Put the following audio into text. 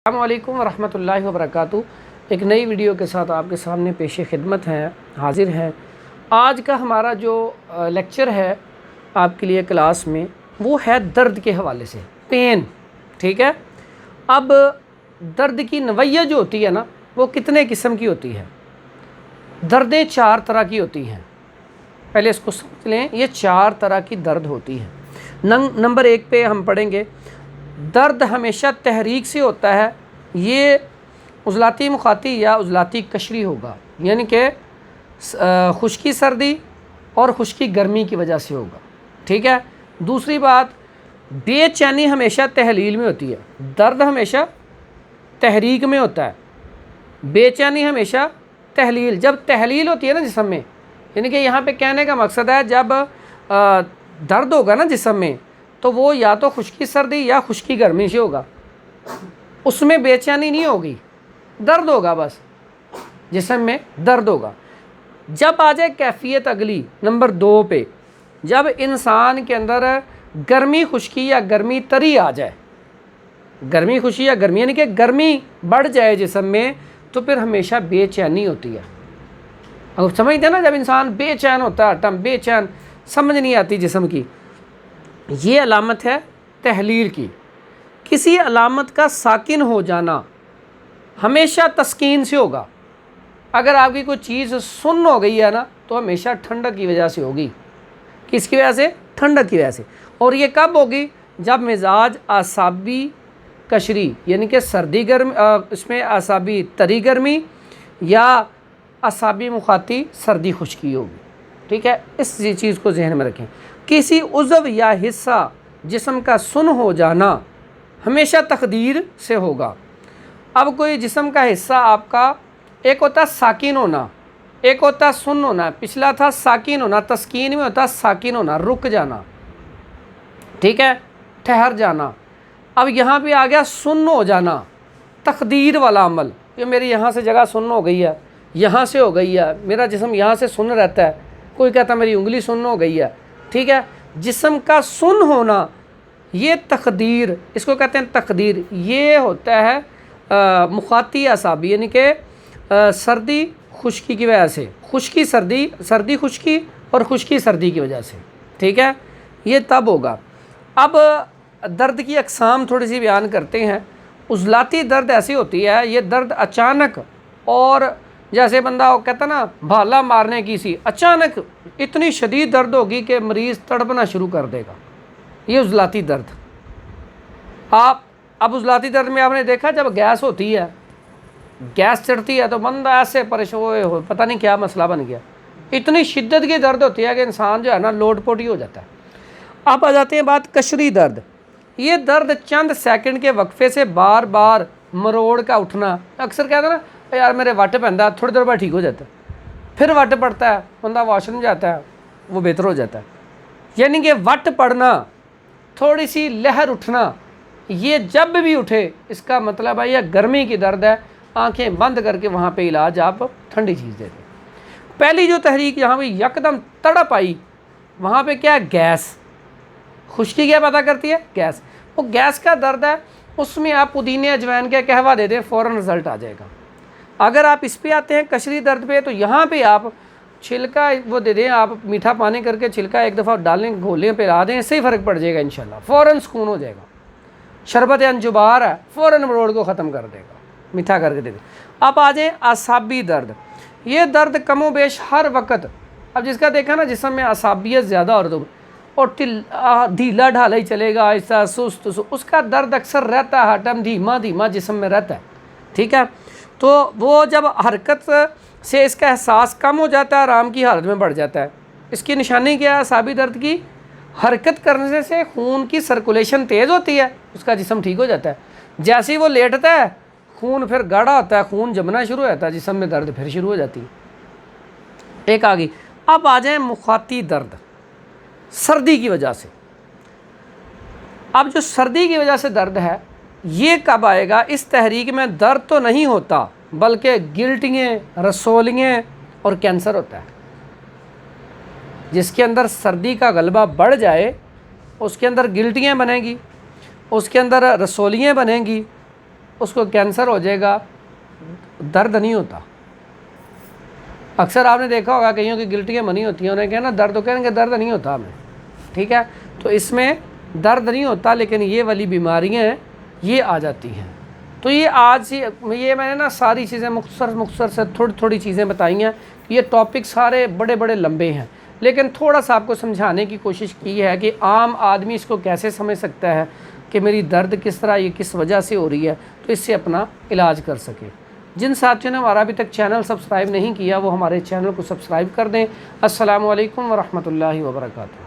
السلام علیکم ورحمۃ اللہ وبرکاتہ۔ ایک نئی ویڈیو کے ساتھ آپ کے سامنے پیش خدمت ہیں، حاضر ہیں۔ آج کا ہمارا جو لیکچر ہے آپ کے لیے کلاس میں، وہ ہے درد کے حوالے سے، پین، ٹھیک ہے۔ اب درد کی نوعیت جو ہوتی ہے نا، وہ کتنے قسم کی ہوتی ہے؟ دردیں 4 طرح کی ہوتی ہیں، پہلے اس کو سمجھ لیں، یہ 4 طرح کی درد ہوتی ہے۔ نمبر 1 پہ ہم پڑھیں گے، درد ہمیشہ تحریک سے ہوتا ہے، یہ عضلاتی مخاطی یا عضلاتی قشری ہوگا، یعنی کہ خشکی سردی اور خشکی گرمی کی وجہ سے ہوگا، ٹھیک ہے۔ دوسری بات، بے چینی ہمیشہ تحلیل میں ہوتی ہے، درد ہمیشہ تحریک میں ہوتا ہے، بے چینی ہمیشہ تحلیل، جب تحلیل ہوتی ہے نا جسم میں، یعنی کہ یہاں پہ کہنے کا مقصد ہے جب درد ہوگا نا جسم میں، تو وہ یا تو خشکی سردی یا خشکی گرمی سے ہوگا، اس میں بے چینی نہیں ہوگی، درد ہوگا، بس جسم میں درد ہوگا۔ جب آ جائے کیفیت اگلی نمبر 2 پہ، جب انسان کے اندر گرمی خشکی یا گرمی تری آ جائے، گرمی خشکی یا گرمی یعنی کہ گرمی بڑھ جائے جسم میں، تو پھر ہمیشہ بے چینی ہوتی ہے۔ اب سمجھتے ہیں نا، جب انسان بے چین ہوتا ہے، بے چین، سمجھ نہیں آتی جسم کی، یہ علامت ہے تحلیل کی۔ کسی علامت کا ساکن ہو جانا ہمیشہ تسکین سے ہوگا۔ اگر آپ کی کوئی چیز سن ہو گئی ہے نا، تو ہمیشہ ٹھنڈک کی وجہ سے ہوگی۔ کس کی وجہ سے؟ ٹھنڈک کی وجہ سے۔ اور یہ کب ہوگی؟ جب مزاج اعصابی قشری، یعنی کہ سردی گرم، اس میں اعصابی تری گرمی یا اعصابی مخاطی سردی خشکی ہوگی، ٹھیک ہے۔ اس چیز کو ذہن میں رکھیں۔ کسی عضو یا حصہ جسم کا سن ہو جانا ہمیشہ تقدیر سے ہوگا۔ اب کوئی جسم کا حصہ آپ کا، ایک ہوتا ساکن ہونا، ایک ہوتا سن ہونا، پچھلا تھا ساکن ہونا، تسکین میں ہوتا ساکن ہونا، رک جانا، ٹھیک ہے، ٹھہر جانا۔ اب یہاں پہ آ گیا سن ہو جانا، تقدیر والا عمل، کہ میری یہاں سے جگہ سن ہو گئی ہے، یہاں سے ہو گئی ہے، میرا جسم یہاں سے سن رہتا ہے، کوئی کہتا میری انگلی سن ہو گئی ہے، ٹھیک ہے۔ جسم کا سن ہونا، یہ تقدیر، اس کو کہتے ہیں تقدیر، یہ ہوتا ہے مخاطی اعصابی، یعنی کہ سردی خشکی کی وجہ سے، خشکی سردی، سردی خشکی اور خشکی سردی کی وجہ سے، ٹھیک ہے، یہ تب ہوگا۔ اب درد کی اقسام تھوڑی سی بیان کرتے ہیں۔ عضلاتی درد ایسی ہوتی ہے، یہ درد اچانک، اور جیسے بندہ کہتا نا بھالا مارنے کی سی، اچانک اتنی شدید درد ہوگی کہ مریض تڑپنا شروع کر دے گا، یہ عضلاتی درد۔ اب عضلاتی درد میں آپ نے دیکھا جب گیس ہوتی ہے، گیس چڑھتی ہے تو بندہ ایسے پریشان ہو، پتہ نہیں کیا مسئلہ بن گیا، اتنی شدت کی درد ہوتی ہے کہ انسان جو ہے نا لوٹ پوٹ ہی ہو جاتا ہے۔ اب آ جاتے ہیں بات قشری درد۔ یہ درد چند سیکنڈ کے وقفے سے بار بار مروڑ کا اٹھنا، اکثر کہتے ہیں نا یار میرے وٹ پہنتا ہے، تھوڑی دیر بعد ٹھیک ہو جاتا ہے، پھر وٹ پڑتا ہے، بندہ واش روم جاتا ہے، وہ بہتر ہو جاتا ہے، یعنی کہ وٹ پڑنا، تھوڑی سی لہر اٹھنا، یہ جب بھی اٹھے اس کا مطلب ہے یہ گرمی کی درد ہے۔ آنکھیں بند کر کے وہاں پہ علاج آپ ٹھنڈی چیز دے دیں۔ پہلی جو تحریک یہاں پہ یکدم تڑپ آئی، وہاں پہ کیا ہے؟ گیس۔ خشکی کیا پیدا کرتی ہے؟ گیس۔ وہ گیس کا درد ہے، اس میں آپ پودینے اجوائن کا قہوہ دے دیں، فوراً رزلٹ آ جائے گا۔ اگر آپ اس پہ آتے ہیں قشری درد پہ، تو یہاں پہ آپ چھلکا وہ دے دیں، آپ میٹھا پانی کر کے چھلکا ایک دفعہ ڈالیں، گھولیں پلا دیں، اس سے ہی فرق پڑ جائے گا انشاءاللہ، فوراً سکون ہو جائے گا۔ شربت انجبار ہے، فوراً مروڑ کو ختم کر دے گا، میٹھا کر کے دے دیں۔ اب آ جائیں اعصابی درد۔ یہ درد کم و بیش ہر وقت، اب جس کا دیکھا نا جسم میں اعصابیت زیادہ اور ڈھیلا ڈھالا ہی چلے گا، ایسا سست، اس کا درد اکثر رہتا ہے، ہر ٹائم دھیما دھیما جسم میں رہتا ہے، ٹھیک ہے۔ تو وہ جب حرکت سے اس کا احساس کم ہو جاتا ہے، آرام کی حالت میں بڑھ جاتا ہے۔ اس کی نشانی کیا ہے اعصابی درد کی؟ حرکت کرنے سے خون کی سرکولیشن تیز ہوتی ہے، اس کا جسم ٹھیک ہو جاتا ہے۔ جیسے ہی وہ لیٹتا ہے، خون پھر گاڑھا ہوتا ہے، خون جمنا شروع ہوتا ہے، جسم میں درد پھر شروع ہو جاتی ہے۔ ایک آگئی۔ اب آ جائیں مخاطی درد، سردی کی وجہ سے۔ اب جو سردی کی وجہ سے درد ہے، یہ کب آئے گا؟ اس تحریک میں درد تو نہیں ہوتا، بلکہ گلٹیاں، رسولیاں اور کینسر ہوتا ہے۔ جس کے اندر سردی کا غلبہ بڑھ جائے، اس کے اندر گلٹیاں بنیں گی، اس کے اندر رسولیاں بنیں گی، اس کو کینسر ہو جائے گا، درد نہیں ہوتا۔ اکثر آپ نے دیکھا ہوگا کئیوں کی گلٹیاں بنی ہوتی ہیں، انہیں کہنا درد، تو کہیں گے درد نہیں ہوتا ہمیں، ٹھیک ہے؟ تو اس میں درد نہیں ہوتا، لیکن یہ والی بیماریاں ہیں یہ آ جاتی ہیں۔ تو یہ آج یہ میں نے نا ساری چیزیں مختصر سے تھوڑی تھوڑی چیزیں بتائی ہیں۔ یہ ٹاپک سارے بڑے بڑے لمبے ہیں، لیکن تھوڑا سا آپ کو سمجھانے کی کوشش کی ہے کہ عام آدمی اس کو کیسے سمجھ سکتا ہے کہ میری درد کس طرح، یہ کس وجہ سے ہو رہی ہے، تو اس سے اپنا علاج کر سکے۔ جن ساتھیوں نے ہمارا ابھی تک چینل سبسکرائب نہیں کیا وہ ہمارے چینل کو سبسکرائب کر دیں۔ السلام علیکم ورحمۃ اللہ وبرکاتہ۔